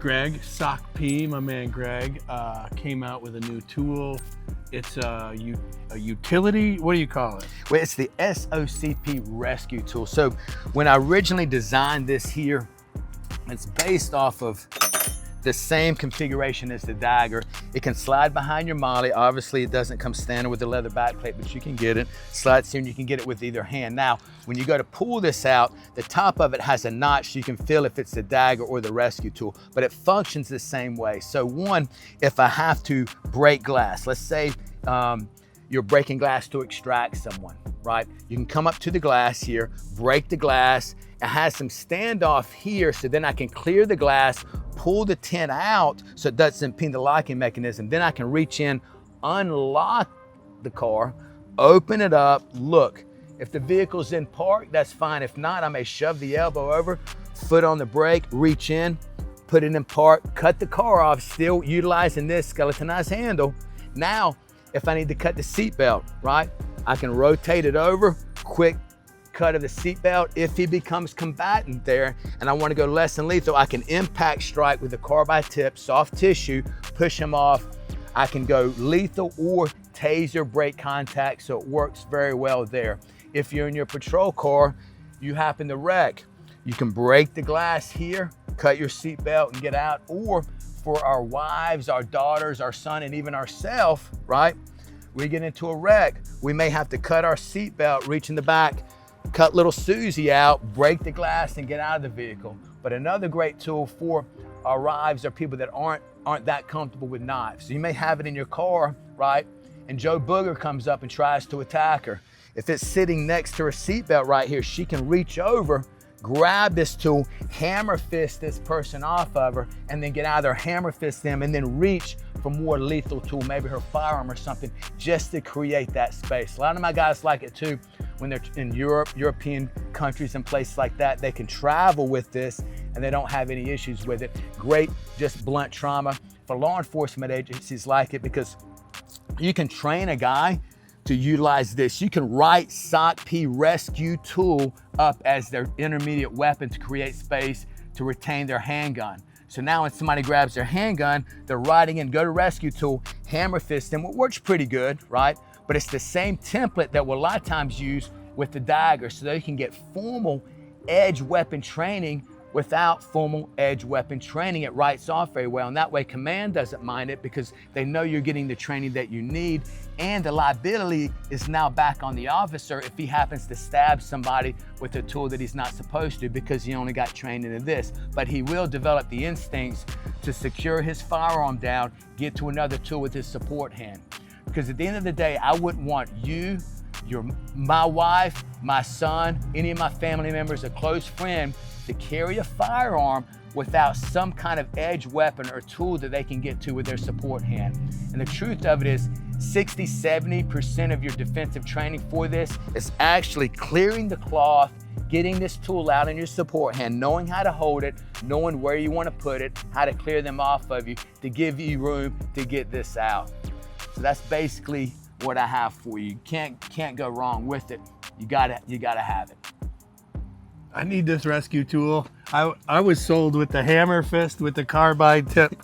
Greg, SOCP, my man Greg, came out with a new tool. It's a utility, what do you call it? Well, it's the SOCP rescue tool. So when I originally designed this here, it's based off of the same configuration as the Dagger. It can slide behind your molly. Obviously it doesn't come standard with the leather backplate, but you can get it. Slides in, you can get it with either hand. Now, when you go to pull this out, the top of it has a notch so you can feel if it's the Dagger or the rescue tool, but it functions the same way. So one, if I have to break glass, let's say you're breaking glass to extract someone, right? You can come up to the glass here, break the glass. It has some standoff here, so then I can clear the glass, pull the tin out so it doesn't impede the locking mechanism. Then I can reach in, unlock the car, open it up, look. If the vehicle's in park, that's fine. If not, I may shove the elbow over, foot on the brake, reach in, put it in park, cut the car off, still utilizing this skeletonized handle. Now, if I need to cut the seatbelt, right? I can rotate it over, quick cut of the seatbelt. If he becomes combatant there and I want to go less than lethal, I can impact strike with the carbide tip, soft tissue, push him off. I can go lethal or taser break contact, so it works very well there. If you're in your patrol car, you happen to wreck, you can break the glass here, cut your seatbelt and get out. Or for our wives, our daughters, our son, and even ourselves, right? We get into a wreck, we may have to cut our seatbelt, reach in the back, cut little Susie out, break the glass and get out of the vehicle. But another great tool for our wives or people that aren't that comfortable with knives. So you may have it in your car, right? And Joe Booger comes up and tries to attack her. If it's sitting next to her seatbelt right here, she can reach over, grab this tool, hammer fist this person off of her, and then get out of there, hammer fist them, and then reach for more lethal tool, maybe her firearm or something, just to create that space. A lot of my guys like it too. When they're in Europe, European countries and places like that, they can travel with this and they don't have any issues with it. Great, just blunt trauma. For law enforcement agencies like it because you can train a guy to utilize this. You can write SOCP rescue tool up as their intermediate weapon to create space to retain their handgun. So now when somebody grabs their handgun, they're writing in go to rescue tool, hammer fist them, which works pretty good, right? But it's the same template that we'll a lot of times use with the Dagger, so they can get formal edge weapon training without formal edge weapon training. It writes off very well, and that way command doesn't mind it because they know you're getting the training that you need, and the liability is now back on the officer if he happens to stab somebody with a tool that he's not supposed to because he only got trained into this. But he will develop the instincts to secure his firearm down, get to another tool with his support hand. Because at the end of the day, I wouldn't want you, my wife, my son, any of my family members, a close friend, to carry a firearm without some kind of edge weapon or tool that they can get to with their support hand. And the truth of it is 60–70% of your defensive training for this is actually clearing the cloth, getting this tool out in your support hand, knowing how to hold it, knowing where you want to put it, how to clear them off of you to give you room to get this out. So that's basically what I have for you. You can't go wrong with it. You gotta have it. I need this rescue tool. I was sold with the hammer fist with the carbide tip.